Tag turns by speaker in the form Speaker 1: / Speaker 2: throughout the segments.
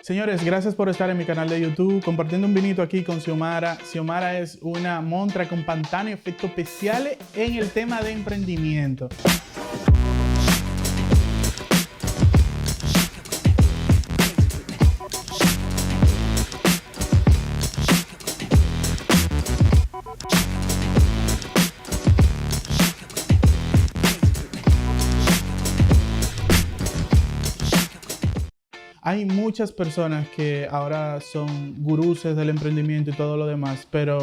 Speaker 1: Señores, gracias por estar en mi canal de YouTube, compartiendo un vinito aquí con Xiomara. Xiomara es una montra con pantano y efectos especiales en el tema de emprendimiento. Hay muchas personas que ahora son gurúes del emprendimiento y todo lo demás, pero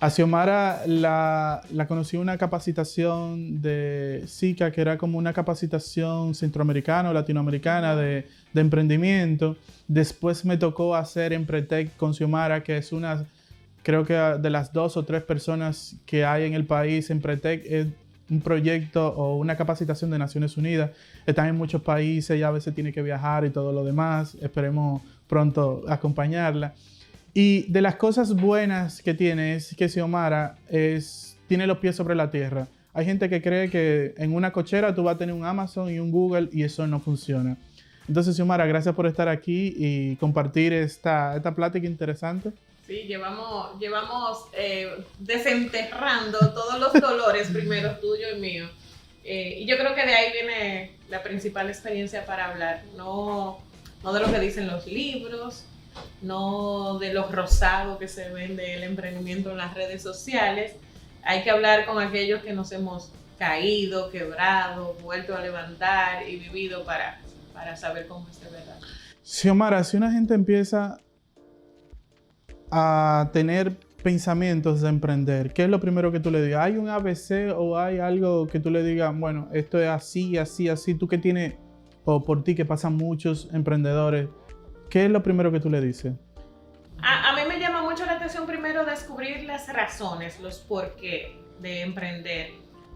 Speaker 1: a Xiomara la conocí en una capacitación de SICA, que era como una capacitación centroamericana o latinoamericana de emprendimiento. Después me tocó hacer Empretec con Xiomara, que es una, creo que de las 2 o 3 personas que hay en el país. Empretec es un proyecto o una capacitación de Naciones Unidas. Están en muchos países y a veces tiene que viajar y todo lo demás. Esperemos pronto acompañarla. Y de las cosas buenas que tiene es que Xiomara tiene los pies sobre la tierra. Hay gente que cree que en una cochera tú vas a tener un Amazon y un Google y eso no funciona. Entonces, Xiomara, gracias por estar aquí y compartir esta plática interesante.
Speaker 2: Sí, llevamos desenterrando todos los dolores, primero tuyo y mío. Y yo creo que de ahí viene la principal experiencia para hablar. No de lo que dicen los libros, no de los rosados que se ven del emprendimiento en las redes sociales. Hay que hablar con aquellos que nos hemos caído, quebrado, vuelto a levantar y vivido para saber cómo es de verdad.
Speaker 1: Xiomara, si una gente empieza a tener pensamientos de emprender, ¿qué es lo primero que tú le digas? ¿Hay un ABC o hay algo que tú le digas, bueno, esto es así, así, así? Tú que tienes, o por ti que pasan muchos emprendedores, ¿qué es lo primero que tú le dices?
Speaker 2: A mí me llama mucho la atención primero descubrir las razones, los por qué de emprender.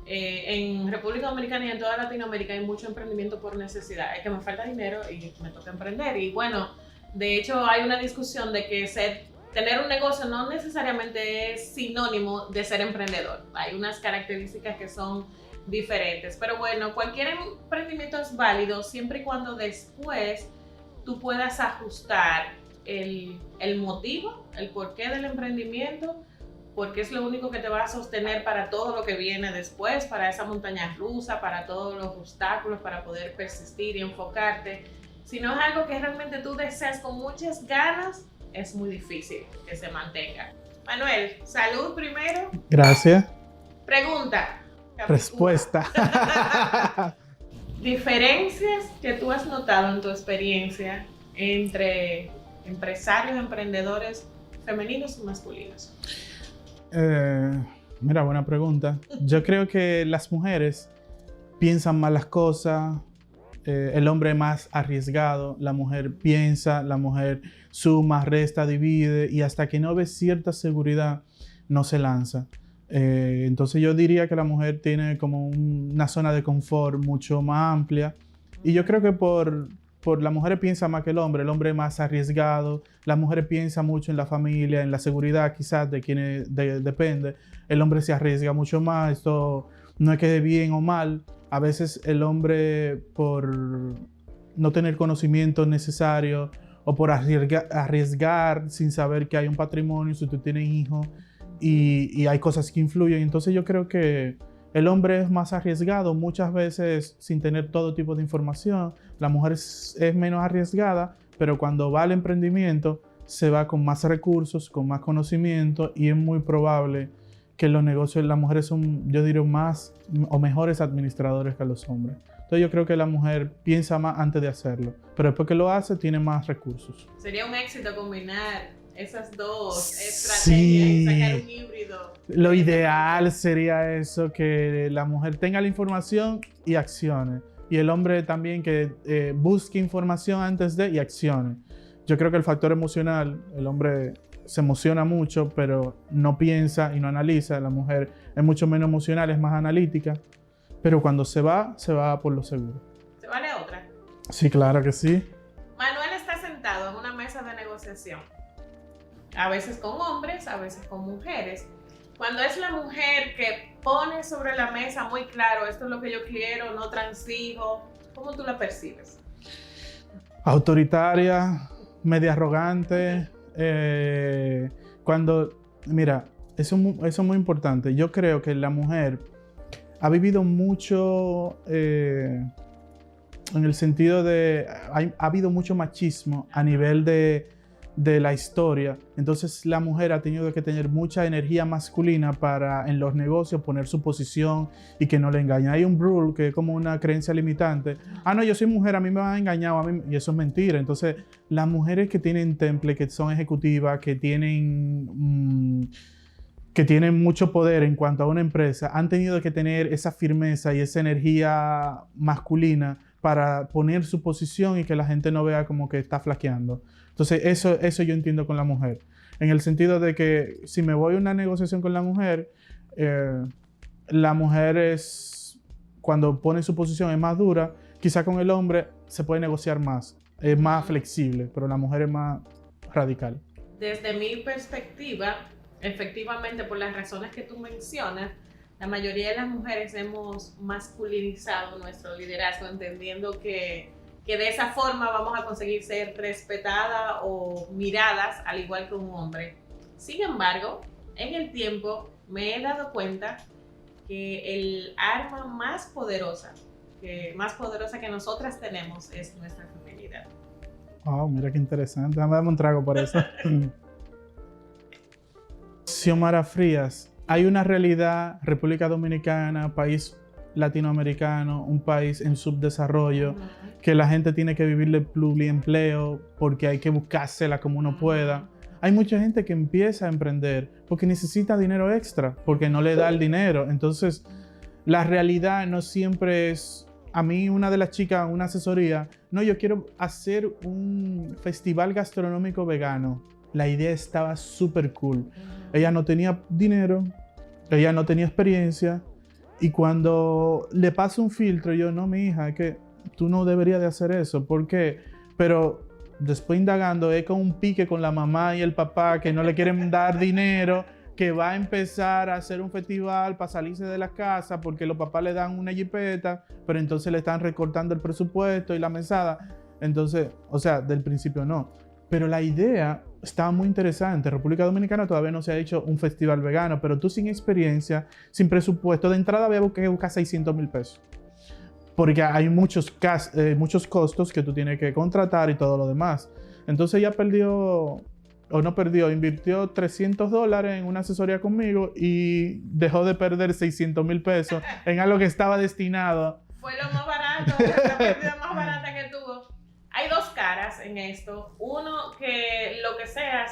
Speaker 2: En República Dominicana y en toda Latinoamérica hay mucho emprendimiento por necesidad. Es que me falta dinero y me toca emprender. Y bueno, de hecho hay una discusión de que tener un negocio no necesariamente es sinónimo de ser emprendedor. Hay unas características que son diferentes. Pero bueno, cualquier emprendimiento es válido siempre y cuando después tú puedas ajustar el motivo, el porqué del emprendimiento, porque es lo único que te va a sostener para todo lo que viene después, para esa montaña rusa, para todos los obstáculos, para poder persistir y enfocarte. Si no es algo que realmente tú deseas con muchas ganas, es muy difícil que se mantenga. Manuel, salud primero.
Speaker 1: Gracias.
Speaker 2: Pregunta.
Speaker 1: Respuesta.
Speaker 2: Diferencias que tú has notado en tu experiencia entre empresarios, emprendedores femeninos y masculinos.
Speaker 1: Mira, buena pregunta. Yo creo que las mujeres piensan más las cosas. El hombre es más arriesgado, la mujer piensa, la mujer suma, resta, divide y hasta que no ve cierta seguridad no se lanza. Entonces yo diría que la mujer tiene como una zona de confort mucho más amplia y yo creo que por la mujer piensa más que el hombre es más arriesgado, la mujer piensa mucho en la familia, en la seguridad quizás de quienes depende, el hombre se arriesga mucho más, esto no es que de bien o mal. A veces el hombre, por no tener conocimiento necesario o por arriesgar sin saber que hay un patrimonio, si tú tienes hijos y hay cosas que influyen. Entonces yo creo que el hombre es más arriesgado muchas veces sin tener todo tipo de información. La mujer es menos arriesgada, pero cuando va al emprendimiento se va con más recursos, con más conocimiento y es muy probable que los negocios, las mujeres son, yo diría, más o mejores administradores que los hombres. Entonces yo creo que la mujer piensa más antes de hacerlo, pero después que lo hace tiene más recursos.
Speaker 2: Sería un éxito combinar esas dos estrategias
Speaker 1: Sí.
Speaker 2: y sacar un híbrido.
Speaker 1: Lo ideal sería eso, que la mujer tenga la información y accione. Y el hombre también que busque información antes de y accione. Yo creo que el factor emocional, el hombre se emociona mucho, pero no piensa y no analiza. La mujer es mucho menos emocional, es más analítica. Pero cuando se va por lo seguro.
Speaker 2: ¿Se vale otra?
Speaker 1: Sí, claro que sí.
Speaker 2: Manuel está sentado en una mesa de negociación. A veces con hombres, a veces con mujeres. Cuando es la mujer que pone sobre la mesa muy claro, esto es lo que yo quiero, no transigo, ¿cómo tú la percibes?
Speaker 1: Autoritaria, media arrogante. Mira, eso es muy importante. Yo creo que la mujer ha vivido mucho en el sentido de... Ha habido mucho machismo a nivel de la historia. Entonces la mujer ha tenido que tener mucha energía masculina para en los negocios poner su posición y que no le engañen. Hay un rule que es como una creencia limitante. No, yo soy mujer, a mí me han engañado, y eso es mentira. Entonces las mujeres que tienen temple, que son ejecutivas, que tienen mucho poder en cuanto a una empresa, han tenido que tener esa firmeza y esa energía masculina para poner su posición y que la gente no vea como que está flaqueando. Entonces, eso yo entiendo con la mujer. En el sentido de que si me voy a una negociación con la mujer cuando pone su posición es más dura. Quizá con el hombre se puede negociar más, es más flexible, pero la mujer es más radical.
Speaker 2: Desde mi perspectiva, efectivamente, por las razones que tú mencionas, la mayoría de las mujeres hemos masculinizado nuestro liderazgo, entendiendo que de esa forma vamos a conseguir ser respetadas o miradas al igual que un hombre. Sin embargo, en el tiempo me he dado cuenta que el arma más poderosa que nosotras tenemos es nuestra feminidad.
Speaker 1: Oh, mira qué interesante. Dame un trago por eso. Xiomara Frías, hay una realidad, República Dominicana, país latinoamericano, un país en subdesarrollo, que la gente tiene que vivir de pluriempleo porque hay que buscársela como uno pueda. Hay mucha gente que empieza a emprender porque necesita dinero extra, porque no le da el dinero. Entonces, la realidad no siempre es... A mí una de las chicas, una asesoría, no, yo quiero hacer un festival gastronómico vegano. La idea estaba súper cool. Ella no tenía dinero, ella no tenía experiencia, y cuando le paso un filtro, yo, no, mi hija, es que tú no deberías de hacer eso. ¿Por qué? Pero después indagando, es con un pique con la mamá y el papá que no le quieren dar dinero, que va a empezar a hacer un festival para salirse de la casa porque los papás le dan una jipeta, pero entonces le están recortando el presupuesto y la mesada. Entonces, o sea, del principio no. Pero la idea estaba muy interesante. República Dominicana todavía no se ha hecho un festival vegano, pero tú sin experiencia, sin presupuesto, de entrada había que buscar 600,000 pesos. Porque hay muchos costos que tú tienes que contratar y todo lo demás. Entonces ella invirtió $300 en una asesoría conmigo y dejó de perder 600,000 pesos en algo que estaba destinado.
Speaker 2: Fue lo más barato, la pérdida más barata que tuvo. Hay dos caras en esto. Uno, que lo que sea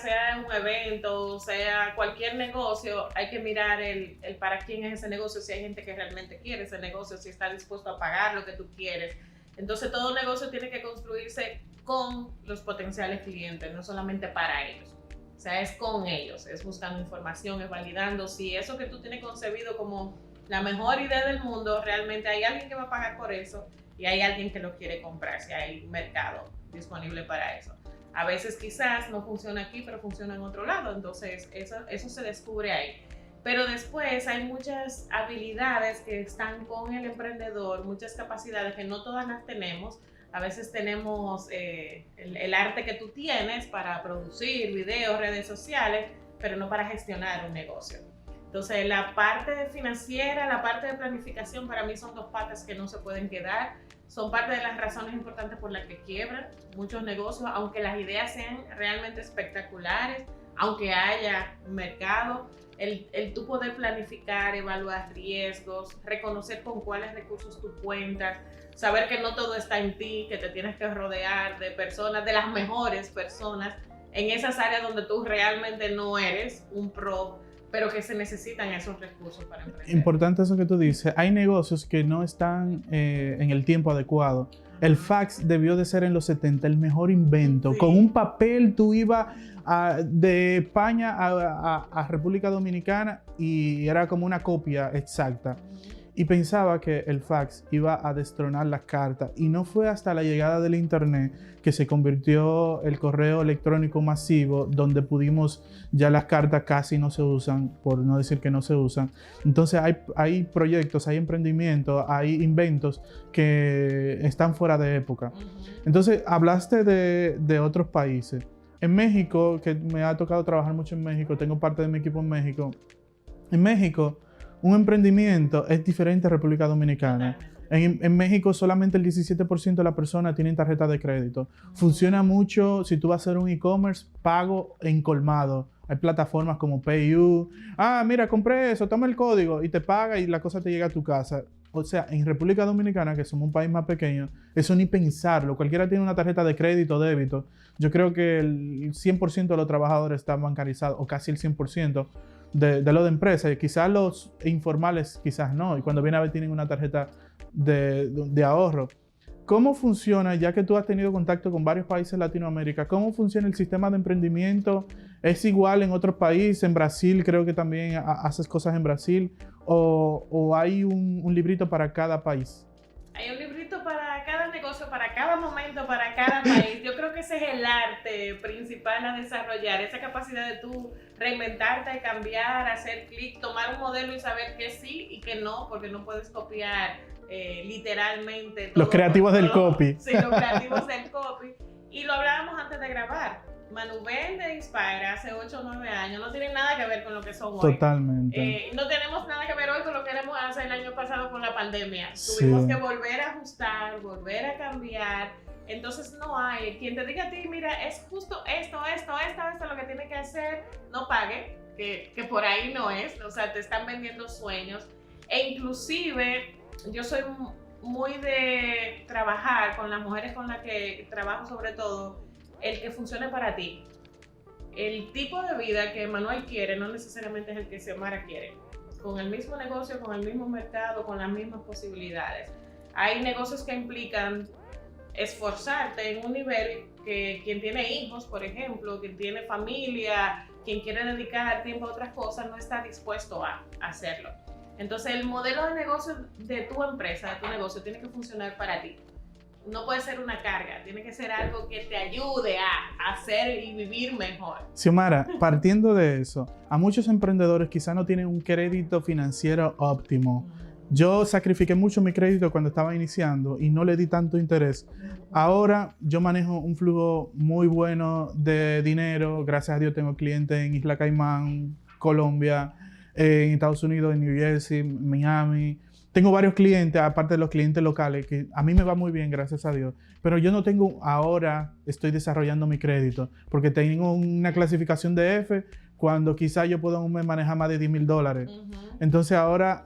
Speaker 2: un evento, sea cualquier negocio, hay que mirar el para quién es ese negocio, si hay gente que realmente quiere ese negocio, si está dispuesto a pagar lo que tú quieres. Entonces todo negocio tiene que construirse con los potenciales clientes, no solamente para ellos. O sea, es con ellos, es buscando información, es validando si eso que tú tienes concebido como la mejor idea del mundo, realmente hay alguien que va a pagar por eso y hay alguien que lo quiere comprar, si hay mercado disponible para eso. A veces quizás no funciona aquí, pero funciona en otro lado, entonces eso se descubre ahí. Pero después hay muchas habilidades que están con el emprendedor, muchas capacidades que no todas las tenemos. A veces tenemos el arte que tú tienes para producir videos, redes sociales, pero no para gestionar un negocio. Entonces, la parte financiera, la parte de planificación, para mí son dos patas que no se pueden quedar. Son parte de las razones importantes por las que quiebran muchos negocios, aunque las ideas sean realmente espectaculares, aunque haya mercado. El tú poder planificar, evaluar riesgos, reconocer con cuáles recursos tú cuentas, saber que no todo está en ti, que te tienes que rodear de personas, de las mejores personas, en esas áreas donde tú realmente no eres un pro, pero que se necesitan esos recursos para emprender.
Speaker 1: Importante eso que tú dices. Hay negocios que no están en el tiempo adecuado. El fax debió de ser en los 70 el mejor invento. Sí. Con un papel tú ibas de España a República Dominicana y era como una copia exacta. y pensaba que el fax iba a destronar las cartas. Y no fue hasta la llegada del internet que se convirtió el correo electrónico masivo, donde pudimos, ya las cartas casi no se usan, por no decir que no se usan. Entonces hay proyectos, hay emprendimientos, hay inventos que están fuera de época. Entonces hablaste de otros países. En México, que me ha tocado trabajar mucho en México, tengo parte de mi equipo en México. En México, un emprendimiento es diferente a República Dominicana. En México solamente el 17% de las personas tienen tarjeta de crédito. Funciona mucho si tú vas a hacer un e-commerce, pago en colmado. Hay plataformas como PayU. Ah, mira, compré eso, toma el código y te paga y la cosa te llega a tu casa. O sea, en República Dominicana, que somos un país más pequeño, eso ni pensarlo. Cualquiera tiene una tarjeta de crédito, débito. Yo creo que el 100% de los trabajadores están bancarizados, o casi el 100% de lo de empresas. Y quizás los informales, quizás no. Y cuando viene a ver, tienen una tarjeta de ahorro. ¿Cómo funciona, ya que tú has tenido contacto con varios países de Latinoamérica, cómo funciona el sistema de emprendimiento? ¿Es igual en otros países? En Brasil creo que también haces cosas en Brasil. ¿O hay un librito para cada país?
Speaker 2: Hay un librito para cada negocio, para cada momento, para cada país. Yo creo que ese es el arte principal a desarrollar, esa capacidad de tú reinventarte, cambiar, hacer clic, tomar un modelo y saber que sí y que no, porque no puedes copiar literalmente todo.
Speaker 1: Los creativos del copy.
Speaker 2: Sí, los creativos del copy. Y lo hablábamos antes de grabar. Manubel de Inspire hace 8 o 9 años no tiene nada que ver con lo que son hoy.
Speaker 1: Totalmente.
Speaker 2: No tenemos nada que ver hoy con lo que éramos hace el año pasado con la pandemia. Tuvimos que volver a ajustar, volver a cambiar. Entonces no hay quien te diga a ti, mira, es justo esto lo que tiene que hacer, no pague, que por ahí no es. O sea, te están vendiendo sueños. E inclusive yo soy muy de trabajar con las mujeres con las que trabajo, sobre todo el que funcione para ti. El tipo de vida que Manuel quiere no necesariamente es el que Xiomara quiere. Con el mismo negocio, con el mismo mercado, con las mismas posibilidades. Hay negocios que implican esforzarte en un nivel que quien tiene hijos, por ejemplo, quien tiene familia, quien quiere dedicar tiempo a otras cosas, no está dispuesto a hacerlo. Entonces el modelo de negocio de tu empresa, de tu negocio, tiene que funcionar para ti. No puede ser una carga, tiene que ser algo que te ayude a hacer y vivir mejor.
Speaker 1: Xiomara, partiendo de eso, a muchos emprendedores quizás no tienen un crédito financiero óptimo. Yo sacrifiqué mucho mi crédito cuando estaba iniciando y no le di tanto interés. Ahora yo manejo un flujo muy bueno de dinero. Gracias a Dios tengo clientes en Isla Caimán, Colombia, en Estados Unidos, en New Jersey, Miami. Tengo varios clientes, aparte de los clientes locales, que a mí me va muy bien, gracias a Dios. Pero yo no tengo, ahora estoy desarrollando mi crédito, porque tengo una clasificación de F, cuando quizás yo puedo en un mes manejar más de $10,000. Entonces ahora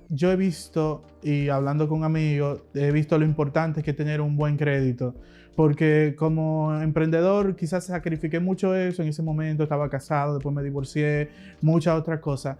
Speaker 1: yo he visto, y hablando con amigos, he visto lo importante que es tener un buen crédito. Porque como emprendedor quizás sacrifiqué mucho eso en ese momento, estaba casado, después me divorcié, muchas otras cosas.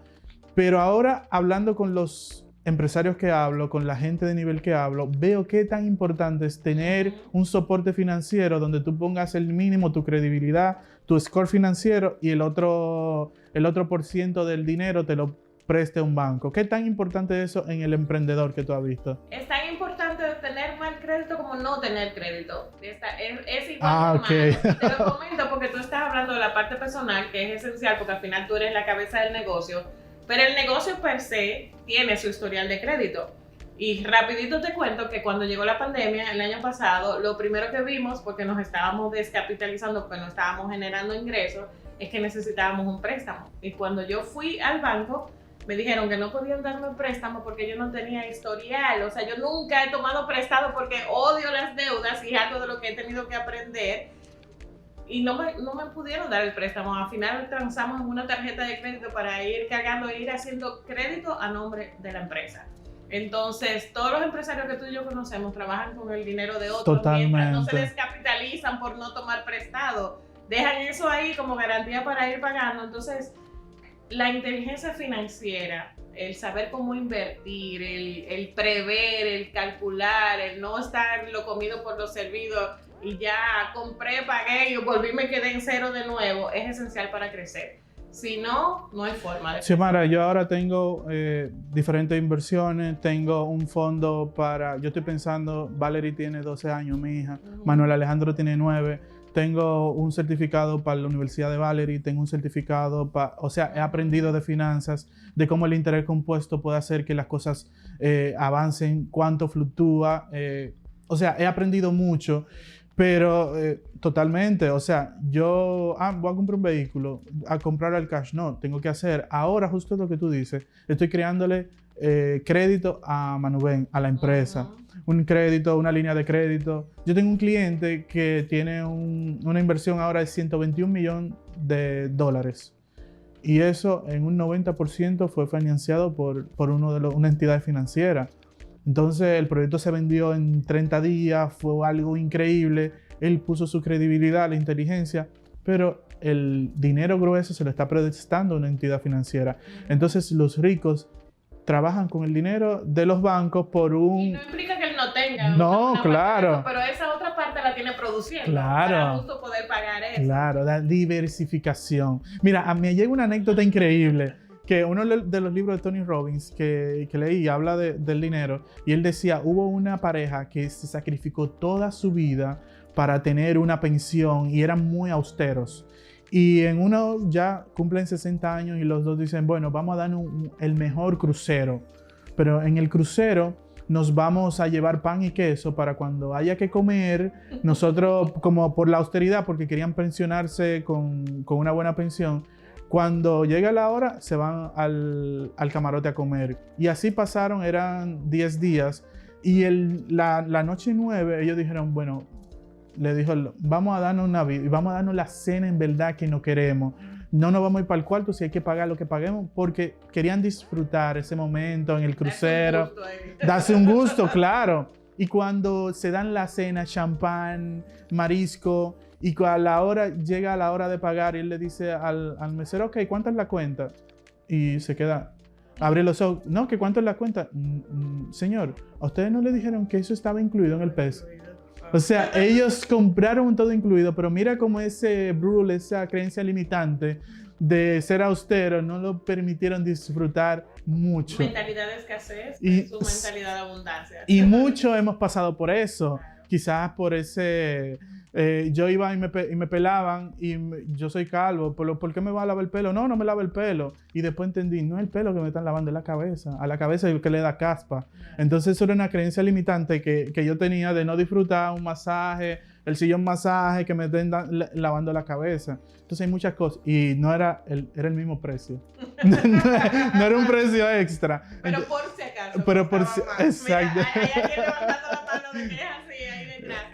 Speaker 1: Pero ahora, hablando con los empresarios que hablo, con la gente de nivel que hablo, veo qué tan importante es tener un soporte financiero donde tú pongas el mínimo, tu credibilidad, tu score financiero, y el otro % del dinero te lo preste un banco. ¿Qué tan importante es eso en el emprendedor que tú has visto?
Speaker 2: Es tan importante tener mal crédito como no tener crédito. Es igual que
Speaker 1: okay.
Speaker 2: Te lo comento porque tú estás hablando de la parte personal, que es esencial porque al final tú eres la cabeza del negocio, pero el negocio per se tiene su historial de crédito. Y rapidito te cuento que cuando llegó la pandemia el año pasado, lo primero que vimos, porque nos estábamos descapitalizando, porque no estábamos generando ingresos, es que necesitábamos un préstamo. Y cuando yo fui al banco, me dijeron que no podían darme préstamo porque yo no tenía historial. O sea, yo nunca he tomado prestado porque odio las deudas y es algo de lo que he tenido que aprender. Y no me pudieron dar el préstamo. Al final transamos en una tarjeta de crédito para ir cargando e ir haciendo crédito a nombre de la empresa. Entonces, todos los empresarios que tú y yo conocemos trabajan con el dinero de otros.
Speaker 1: Totalmente.
Speaker 2: Mientras no se descapitalizan por no tomar prestado. Dejan eso ahí como garantía para ir pagando. Entonces, la inteligencia financiera, el saber cómo invertir, el prever, el calcular, el no estar lo comido por lo servido y ya compré, pagué y volví, me quedé en cero de nuevo, es esencial para crecer. Si no, no hay forma de...
Speaker 1: Xiomara, yo ahora tengo diferentes inversiones, tengo un fondo yo estoy pensando, Valerie tiene 12 años, mi hija, Manuel Alejandro tiene 9, tengo un certificado para la Universidad de Valerie, tengo un certificado o sea, he aprendido de finanzas, de cómo el interés compuesto puede hacer que las cosas avancen, cuánto fluctúa, o sea, he aprendido mucho. Pero totalmente, o sea, yo voy a comprar un vehículo, a comprar al cash, no, tengo que hacer, ahora justo lo que tú dices, estoy creándole crédito a Manuben, a la empresa, un crédito, una línea de crédito. Yo tengo un cliente que tiene una inversión ahora de $121 millones y eso en un 90% fue financiado por una entidad financiera. Entonces el proyecto se vendió en 30 días, fue algo increíble, él puso su credibilidad, la inteligencia, pero el dinero grueso se lo está prestando una entidad financiera. Entonces los ricos trabajan con el dinero de los bancos por un...
Speaker 2: Y no implica que él no tenga.
Speaker 1: No, claro.
Speaker 2: Eso, pero esa otra parte la tiene produciendo.
Speaker 1: Claro.
Speaker 2: Para justo poder pagar eso.
Speaker 1: Claro, la diversificación. Mira, a mí me llega una anécdota increíble. Que uno de los libros de Tony Robbins que leí habla del dinero y él decía, hubo una pareja que se sacrificó toda su vida para tener una pensión y eran muy austeros. Y en uno ya cumplen 60 años y los dos dicen, bueno, vamos a darnos el mejor crucero. Pero en el crucero nos vamos a llevar pan y queso para cuando haya que comer, nosotros como por la austeridad, porque querían pensionarse con una buena pensión, cuando llega la hora, se van al camarote a comer. Y así pasaron, eran 10 días. Y la noche 9, ellos dijeron, bueno, le dijo, vamos a darnos vamos a darnos la cena en verdad que no queremos. No nos vamos a ir para el cuarto si hay que pagar lo que paguemos, porque querían disfrutar ese momento en el crucero. Darse un gusto, claro. Y cuando se dan la cena, champán, marisco, y llega la hora de pagar y él le dice al mesero, ok, ¿cuánto es la cuenta? Y se queda, abre los ojos, no, ¿que cuánto es la cuenta? Señor, ¿a ustedes no le dijeron que eso estaba incluido en el precio? O sea, ellos compraron todo incluido, pero mira cómo ese rule, esa creencia limitante de ser austero, no lo permitieron disfrutar mucho.
Speaker 2: Mentalidad de escasez y su mentalidad de abundancia.
Speaker 1: Y mucho hemos pasado por eso. Quizás por ese... yo iba y me pelaban y yo soy calvo, ¿por qué me va a lavar el pelo? No me lava el pelo. Y después entendí, no es el pelo que me están lavando, es la cabeza. A la cabeza es el que le da caspa. Entonces eso era una creencia limitante que yo tenía de no disfrutar un masaje, el sillón masaje, que me estén lavando la cabeza. Entonces hay muchas cosas. Y no era el mismo precio. No era un precio extra.
Speaker 2: Pero por si acaso.
Speaker 1: Pero por si... Exacto.
Speaker 2: Mira, hay alguien levantando la mano de que es así, ahí detrás.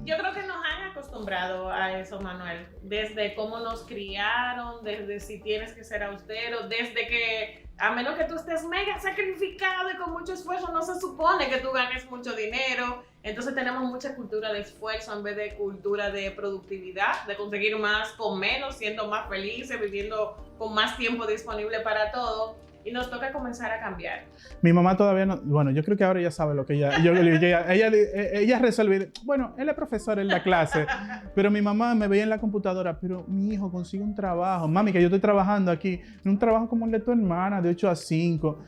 Speaker 2: Yo creo que nos han acostumbrado a eso, Manuel, desde cómo nos criaron, desde si tienes que ser austero, desde que a menos que tú estés mega sacrificado y con mucho esfuerzo, no se supone que tú ganes mucho dinero. Entonces tenemos mucha cultura de esfuerzo en vez de cultura de productividad, de conseguir más con menos, siendo más felices, viviendo con más tiempo disponible para todo. Y nos toca comenzar a cambiar.
Speaker 1: Mi mamá todavía no... Bueno, yo creo que ahora ya sabe lo que ella resuelve. Bueno, él es profesor en la clase, pero mi mamá me veía en la computadora, pero mi hijo consigue un trabajo. Mami, que yo estoy trabajando aquí, un trabajo como el de tu hermana, de 8 a 5.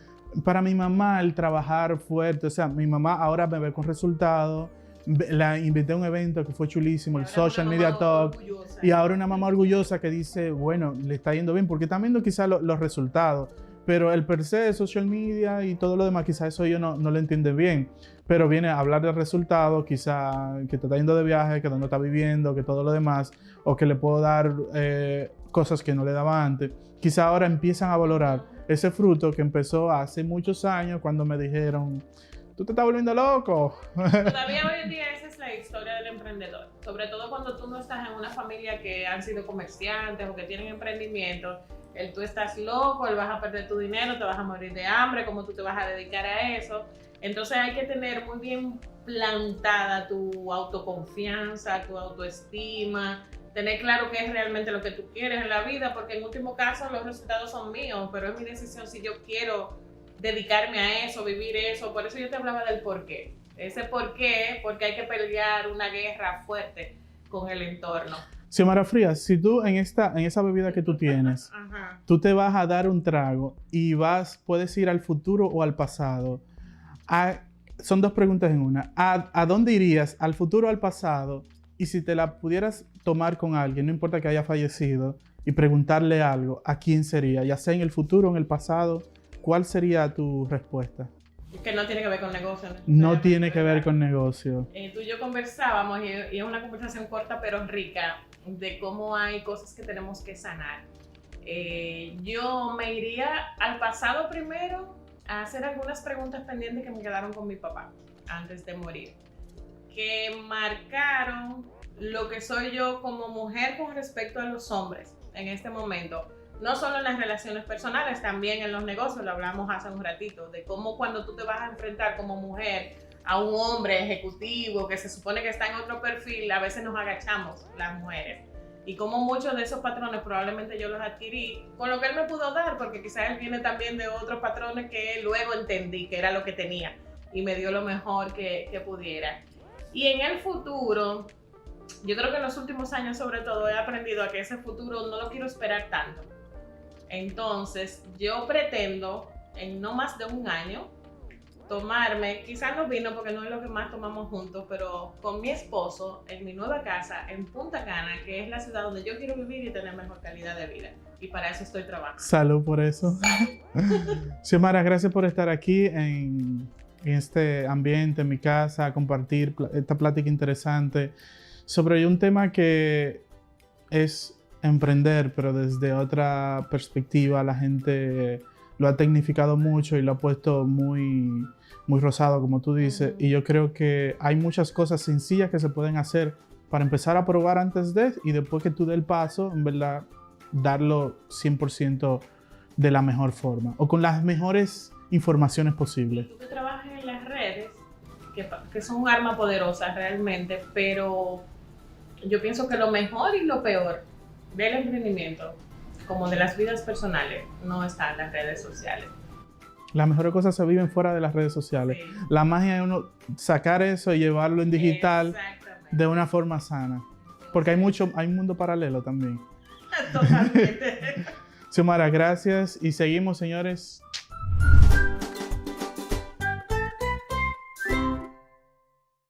Speaker 1: Para mi mamá, el trabajar fuerte, o sea, mi mamá ahora me ve con resultados. La invité a un evento que fue chulísimo, el Social Media Talk. Y ahora una mamá orgullosa que dice, bueno, le está yendo bien, porque están viendo quizás los resultados. Pero el per se de social media y todo lo demás, quizás eso yo no lo entiendo bien. Pero viene a hablar de resultados, quizás que te está yendo de viaje, que no está viviendo, que todo lo demás, o que le puedo dar cosas que no le daba antes. Quizás ahora empiezan a valorar ese fruto que empezó hace muchos años cuando me dijeron, tú te estás volviendo loco.
Speaker 2: Todavía hoy en día esa es la historia del emprendedor. Sobre todo cuando tú no estás en una familia que han sido comerciantes o que tienen emprendimientos. Tú estás loco, vas a perder tu dinero, te vas a morir de hambre, ¿cómo tú te vas a dedicar a eso? Entonces hay que tener muy bien plantada tu autoconfianza, tu autoestima, tener claro qué es realmente lo que tú quieres en la vida, porque en último caso los resultados son míos, pero es mi decisión si yo quiero dedicarme a eso, vivir eso. Por eso yo te hablaba del por qué. Ese por qué, porque hay que pelear una guerra fuerte con el entorno.
Speaker 1: Xiomara Frías, si tú en esa bebida que tú tienes,
Speaker 2: Ajá.
Speaker 1: tú te vas a dar un trago y puedes ir al futuro o al pasado. Son dos preguntas en una. ¿A dónde irías? ¿Al futuro o al pasado? Y si te la pudieras tomar con alguien, no importa que haya fallecido, y preguntarle algo, ¿a quién sería? Ya sea en el futuro o en el pasado, ¿cuál sería tu respuesta?
Speaker 2: Que no tiene que ver con negocio.
Speaker 1: No tiene que ver con negocio.
Speaker 2: Tú y yo conversábamos, y es una conversación corta pero rica, de cómo hay cosas que tenemos que sanar. Yo me iría al pasado primero a hacer algunas preguntas pendientes que me quedaron con mi papá antes de morir, que marcaron lo que soy yo como mujer con respecto a los hombres en este momento. No solo en las relaciones personales, también en los negocios, lo hablamos hace un ratito, de cómo cuando tú te vas a enfrentar como mujer a un hombre ejecutivo que se supone que está en otro perfil, a veces nos agachamos las mujeres. Y como muchos de esos patrones probablemente yo los adquirí con lo que él me pudo dar, porque quizás él viene también de otros patrones que luego entendí que era lo que tenía y me dio lo mejor que pudiera. Y en el futuro, yo creo que en los últimos años sobre todo he aprendido a que ese futuro no lo quiero esperar tanto. Entonces yo pretendo en no más de un año tomarme, quizás no vino porque no es lo que más tomamos juntos, pero con mi esposo en mi nueva casa en Punta Cana, que es la ciudad donde yo quiero vivir y tener mejor calidad de vida. Y para eso estoy trabajando.
Speaker 1: Salud por eso. Xiomara, gracias por estar aquí en este ambiente, en mi casa, compartir esta plática interesante sobre un tema que es emprender, pero desde otra perspectiva. La gente lo ha tecnificado mucho y lo ha puesto muy, muy rosado, como tú dices. Y yo creo que hay muchas cosas sencillas que se pueden hacer para empezar a probar antes de, y después que tú des el paso, en verdad, darlo 100% de la mejor forma o con las mejores informaciones posibles.
Speaker 2: Tú que trabajas en las redes, que son un arma poderosa realmente, pero yo pienso que lo mejor y lo peor del emprendimiento, como de las vidas personales, no está en las redes sociales.
Speaker 1: Las mejores cosas se viven fuera de las redes sociales. Sí. La magia es uno sacar eso y llevarlo en digital de una forma sana. Porque hay un mundo paralelo también.
Speaker 2: Totalmente.
Speaker 1: Xiomara, gracias. Y seguimos, señores.